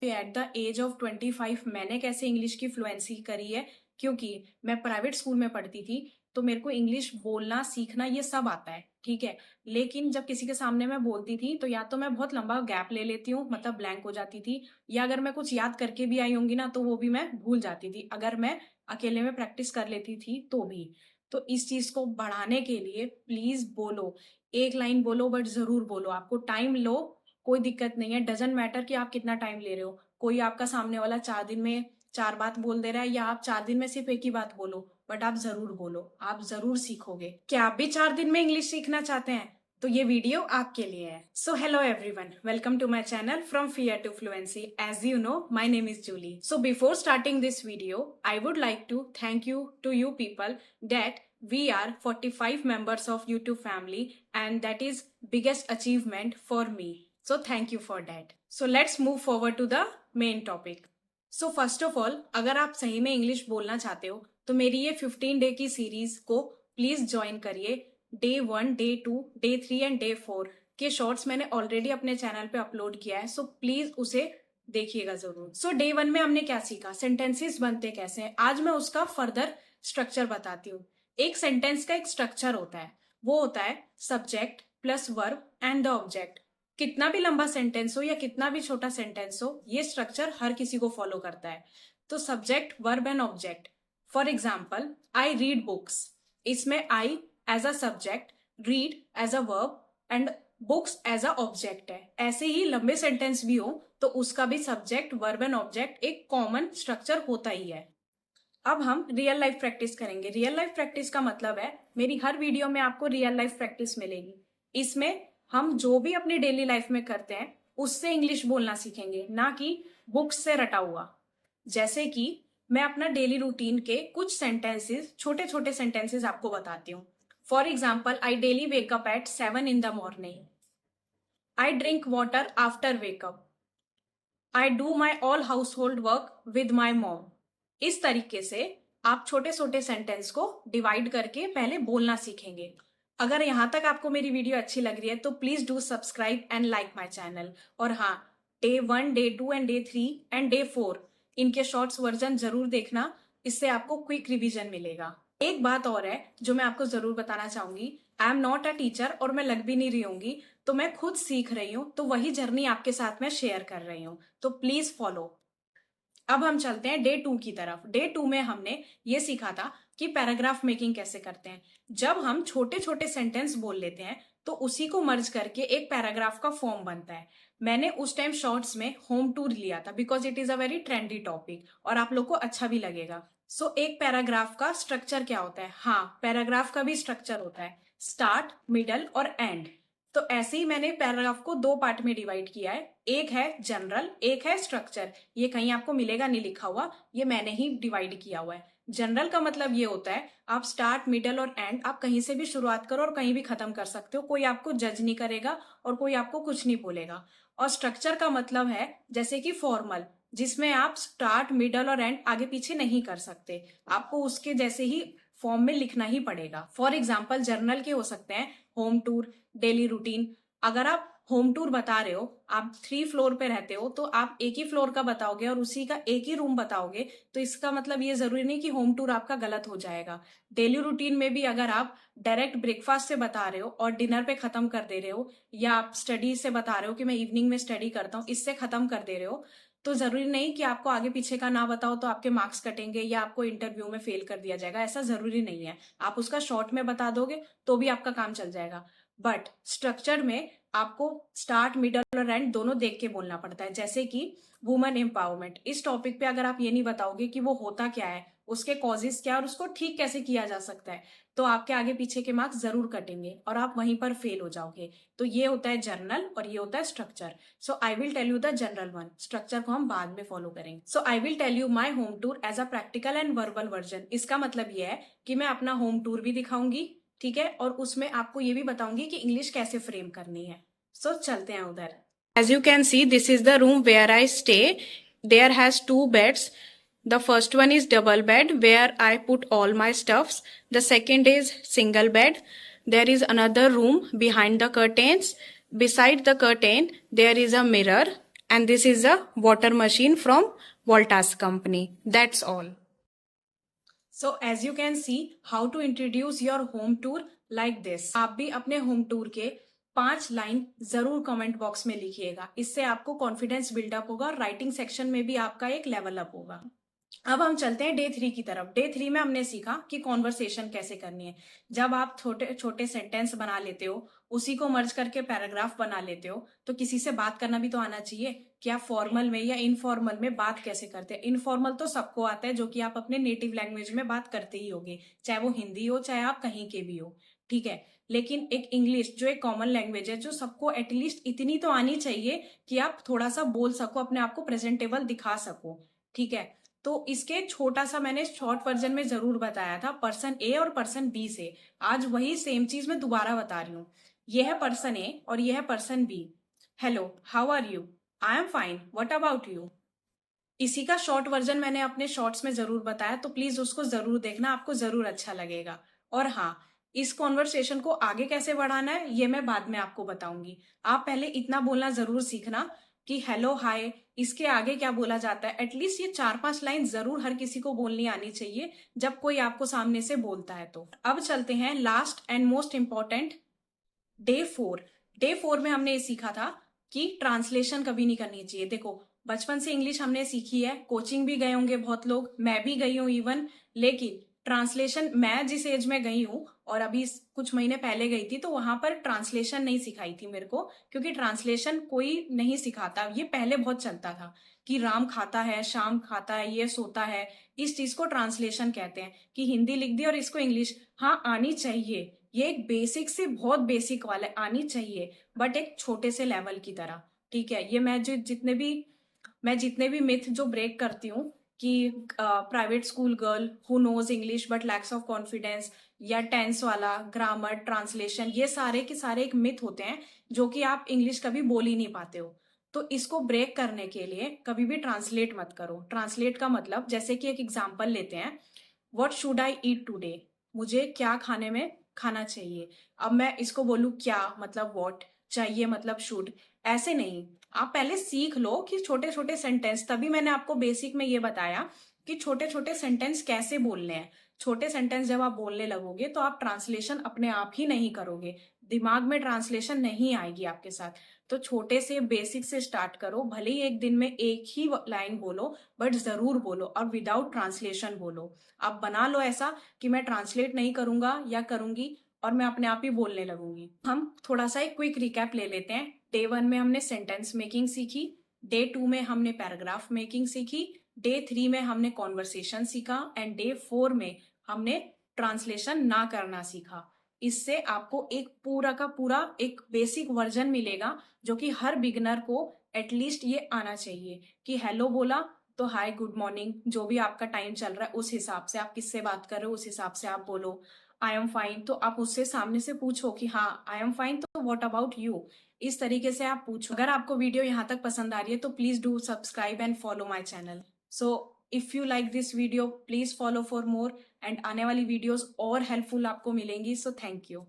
At the age of 25 मैंने कैसे English की फ्लुएंसी करी है, क्योंकि मैं प्राइवेट स्कूल में पढ़ती थी तो मेरे को इंग्लिश बोलना सीखना ये सब आता है, ठीक है। लेकिन जब किसी के सामने मैं बोलती थी तो या तो मैं बहुत लंबा गैप ले लेती हूँ, मतलब ब्लैंक हो जाती थी, या अगर मैं कुछ याद करके भी आई होंगी ना तो वो भी मैं भूल जाती थी, अगर मैं अकेले में प्रैक्टिस कर लेती थी तो भी। तो इस चीज को बढ़ाने के लिए प्लीज बोलो, एक लाइन बोलो बट जरूर बोलो। आपको टाइम लो, कोई दिक्कत नहीं है, डजेंट मैटर कि आप कितना टाइम ले रहे हो। कोई आपका सामने वाला 4 दिन में 4 बात बोल दे रहा है या आप 4 दिन में सिर्फ एक ही बात बोलो, बट आप जरूर बोलो, आप जरूर सीखोगे। क्या आप भी 4 दिन में इंग्लिश सीखना चाहते हैं? तो ये वीडियो आपके लिए है। So hello everyone, welcome to my channel from fear to fluency. As you know, my name is Julie. So before starting this video, I would like to thank you to you people that we are 45 members of YouTube family, and that is biggest achievement for me. So thank you for that. So let's move forward to the main topic. So first of all, अगर आप सही में English बोलना चाहते हो तो मेरी ये 15 डे की सीरीज को प्लीज ज्वाइन करिए। Day 1, day 2, day 3 and day 4 के शॉर्ट्स मैंने ऑलरेडी अपने चैनल पे अपलोड किया है, सो प्लीज उसे देखिएगा जरूर। सो डे 1 में हमने क्या सीखा, सेंटेंसेस बनते कैसे हैं। आज मैं उसका फर्दर स्ट्रक्चर बताती हूँ। एक सेंटेंस का एक स्ट्रक्चर होता है, वो होता है subject plus verb and the object. कितना भी लंबा सेंटेंस हो या कितना भी छोटा सेंटेंस हो, ये स्ट्रक्चर हर किसी को फॉलो करता है। तो subject, verb and object. For example, I read books, इसमें I as a subject, read as a verb and books as a object है। ऐसे ही लंबे सेंटेंस भी हो तो उसका भी सब्जेक्ट, वर्ब एंड ऑब्जेक्ट एक कॉमन स्ट्रक्चर होता ही है। अब हम रियल लाइफ प्रैक्टिस करेंगे। रियल लाइफ प्रैक्टिस का मतलब है मेरी हर वीडियो में आपको रियल लाइफ प्रैक्टिस मिलेगी। इसमें हम जो भी अपनी डेली लाइफ में करते हैं उससे इंग्लिश बोलना सीखेंगे, ना कि बुक्स से रटा हुआ। जैसे कि मैं अपना डेली रूटीन के कुछ सेंटेंसेस, छोटे छोटे सेंटेंसेस आपको बताती हूँ। For example, I daily wake up at 7 in the morning. I drink water after wake up. I do my all house hold work with my mom. इस तरीके से आप छोटे छोटे सेंटेंस को डिवाइड करके पहले बोलना सीखेंगे। अगर यहां तक आपको मेरी वीडियो अच्छी लग रही है तो please do subscribe and like my channel. और हाँ, day 1, day 2 and day 3 and day 4 इनके शॉर्ट्स वर्जन जरूर देखना, इससे आपको क्विक रिवीजन मिलेगा। एक बात और है जो मैं आपको जरूर बताना चाहूंगी, I am not a teacher और मैं लग भी नहीं रही होंगी, तो मैं खुद सीख रही हूँ, तो वही जर्नी आपके साथ मैं शेयर कर रही हूँ, तो प्लीज फॉलो। अब हम चलते हैं डे 2 की तरफ। डे 2 में हमने ये सीखा था कि पैराग्राफ मेकिंग कैसे करते हैं। जब हम छोटे छोटे सेंटेंस बोल लेते हैं तो उसी को मर्ज करके एक पैराग्राफ का फॉर्म बनता है। मैंने उस टाइम शॉर्ट्स में होम टूर लिया था because it is a very trendy topic और आप लोग को अच्छा भी लगेगा। सो एक पैराग्राफ का स्ट्रक्चर क्या होता है? हाँ, पैराग्राफ का भी स्ट्रक्चर होता है, स्टार्ट, मिडल और एंड। तो ऐसे ही मैंने पैराग्राफ को 2 पार्ट में डिवाइड किया है, एक है जनरल, एक है स्ट्रक्चर। ये कहीं आपको मिलेगा नहीं लिखा हुआ, ये मैंने ही डिवाइड किया हुआ है। जनरल का मतलब ये होता है आप स्टार्ट, मिडल और एंड आप कहीं से भी शुरुआत करो और कहीं भी खत्म कर सकते हो, कोई आपको जज नहीं करेगा और कोई आपको कुछ नहीं बोलेगा। और स्ट्रक्चर का मतलब है जैसे कि फॉर्मल, जिसमें आप स्टार्ट, मिडल और एंड आगे पीछे नहीं कर सकते, आपको उसके जैसे ही फॉर्म में लिखना ही पड़ेगा। फॉर एग्जाम्पल, जर्नल के हो सकते हैं होम टूर, डेली रूटीन। अगर आप होम टूर बता रहे हो, आप 3 फ्लोर पे रहते हो, तो आप एक ही फ्लोर का बताओगे और उसी का एक ही रूम बताओगे, तो इसका मतलब ये जरूरी नहीं कि होम टूर आपका गलत हो जाएगा। डेली रूटीन में भी अगर आप डायरेक्ट ब्रेकफास्ट से बता रहे हो और डिनर पे खत्म कर दे रहे हो, या आप स्टडी से बता रहे हो कि मैं इवनिंग में स्टडी करता हूँ, इससे खत्म कर दे रहे हो, तो जरूरी नहीं कि आपको आगे पीछे का ना बताओ तो आपके मार्क्स कटेंगे या आपको इंटरव्यू में फेल कर दिया जाएगा। ऐसा जरूरी नहीं है, आप उसका शॉर्ट में बता दोगे तो भी आपका काम चल जाएगा। बट स्ट्रक्चर में आपको स्टार्ट, मिडल और एंड दोनों देख के बोलना पड़ता है। जैसे कि वुमेन एम्पावरमेंट, इस टॉपिक पे अगर आप ये नहीं बताओगे कि वो होता क्या है, उसके कॉजेस क्या है और उसको ठीक कैसे किया जा सकता है, तो आपके आगे पीछे के मार्क्स जरूर कटेंगे और आप वहीं पर फेल हो जाओगे। तो ये होता है जर्नल और ये होता है structure. So I will tell you the general one, structure को हम बाद में फॉलो करेंगे। So I will tell you my home tour as a practical and verbal version. इसका मतलब ये है कि मैं अपना होम टूर भी दिखाऊंगी, ठीक है, और उसमें आपको ये भी बताऊंगी कि इंग्लिश कैसे फ्रेम करनी है। सो चलते हैं उधर। As you can see, this is the room where I stay. There has 2 beds. The first one is double bed where I put all my stuffs. The second is single bed. There is another room behind the curtains. Beside the curtain there is a mirror and this is a water machine from Voltas company. That's all. So as you can see how to introduce your home tour like this. आप भी अपने home tour के 5 line जरूर comment box में लिखिएगा, इससे आपको confidence buildup होगा और राइटिंग सेक्शन में भी आपका एक लेवल अप होगा। अब हम चलते हैं डे 3 की तरफ। डे 3 में हमने सीखा कि कॉन्वर्सेशन कैसे करनी है। जब आप छोटे छोटे सेंटेंस बना लेते हो, उसी को मर्ज करके पैराग्राफ बना लेते हो, तो किसी से बात करना भी तो आना चाहिए कि आप फॉर्मल में या इनफॉर्मल में बात कैसे करते हैं। इनफॉर्मल तो सबको आता है, जो कि आप अपने नेटिव लैंग्वेज में बात करते ही होगे, चाहे वो हिंदी हो चाहे आप कहीं के भी हो, ठीक है। लेकिन एक इंग्लिश जो एक कॉमन लैंग्वेज है, जो सबको एटलीस्ट इतनी तो आनी चाहिए कि आप थोड़ा सा बोल सको, अपने आप को प्रेजेंटेबल दिखा सको, ठीक है। तो इसके छोटा सा मैंने शॉर्ट वर्जन में जरूर बताया था पर्सन ए और पर्सन बी से। आज वही सेम चीज मैं दोबारा बता रही हूँ। यह है पर्सन ए और यह है person B. Hello, how are you? I am fine, what about you? इसी का शॉर्ट वर्जन मैंने अपने शॉर्ट्स में जरूर बताया, तो प्लीज उसको जरूर देखना, आपको जरूर अच्छा लगेगा। और हाँ, इस कॉन्वर्सेशन को आगे कैसे बढ़ाना है ये मैं बाद में आपको बताऊंगी। आप पहले इतना बोलना जरूर सीखना कि हेलो, हाय, इसके आगे क्या बोला जाता है। एटलीस्ट ये 4-5 लाइन जरूर हर किसी को बोलनी आनी चाहिए जब कोई आपको सामने से बोलता है। तो अब चलते हैं last and most important day 4। Day 4 में हमने ये सीखा था कि ट्रांसलेशन कभी नहीं करनी चाहिए। देखो, बचपन से इंग्लिश हमने सीखी है, कोचिंग भी गए होंगे बहुत लोग, मैं भी गई हूँ इवन, लेकिन ट्रांसलेशन मैं जिस एज में गई हूँ और अभी कुछ महीने पहले गई थी, तो वहां पर ट्रांसलेशन नहीं सिखाई थी मेरे को, क्योंकि ट्रांसलेशन कोई नहीं सिखाता। ये पहले बहुत चलता था कि राम खाता है, शाम खाता है, ये सोता है, इस चीज को ट्रांसलेशन कहते हैं कि हिंदी लिख दी और इसको इंग्लिश। हाँ, आनी चाहिए, ये एक बेसिक से बहुत बेसिक वाला आनी चाहिए, बट एक छोटे से लेवल की तरह, ठीक है। ये मैं जितने भी मिथ जो ब्रेक करती हूँ कि private school girl who knows English but lacks of confidence, या टेंस वाला, ग्रामर, ट्रांसलेशन, ये सारे के सारे एक मिथ होते हैं जो कि आप इंग्लिश कभी बोल ही नहीं पाते हो। तो इसको ब्रेक करने के लिए कभी भी ट्रांसलेट मत करो। ट्रांसलेट का मतलब, जैसे कि एक एग्जाम्पल लेते हैं, what should I eat today? मुझे क्या खाने में खाना चाहिए। अब मैं इसको बोलूं क्या मतलब व्हाट, चाहिए मतलब शुड, ऐसे नहीं। आप पहले सीख लो कि छोटे छोटे सेंटेंस, तभी मैंने आपको बेसिक में ये बताया कि छोटे छोटे सेंटेंस कैसे बोलने हैं। छोटे सेंटेंस जब आप बोलने लगोगे तो आप ट्रांसलेशन अपने आप ही नहीं करोगे, दिमाग में ट्रांसलेशन नहीं आएगी आपके साथ। तो छोटे से बेसिक से स्टार्ट करो, भले ही एक दिन में एक ही लाइन बोलो, बट जरूर बोलो और विदाउट ट्रांसलेशन बोलो। आप बना लो ऐसा कि मैं ट्रांसलेट नहीं करूंगा या करूंगी और मैं अपने आप ही बोलने लगूंगी। हम थोड़ा सा एक क्विक रिकैप ले लेते हैं। डे 1 में हमने सेंटेंस मेकिंग सीखी, डे 2 में हमने पैराग्राफ मेकिंग सीखी, डे 3 में हमने कॉन्वर्सेशन सीखा, एंड डे 4 में हमने ट्रांसलेशन ना करना सीखा। इससे आपको एक पूरा का पूरा एक बेसिक वर्जन मिलेगा, जो कि हर बिगनर को एटलीस्ट ये आना चाहिए कि हेलो बोला तो हाय, गुड मॉर्निंग, जो भी आपका टाइम चल रहा है उस हिसाब से, आप किससे बात कर रहे हो उस हिसाब से आप बोलो। आई एम फाइन, तो आप उससे सामने से पूछो कि हाँ आई एम फाइन, तो व्हाट अबाउट यू, इस तरीके से आप पूछो। अगर आपको वीडियो यहाँ तक पसंद आ रही है तो please do subscribe and follow my channel. So if you like this video please follow for more, and आने वाली वीडियोस और हेल्पफुल आपको मिलेंगी। So thank you.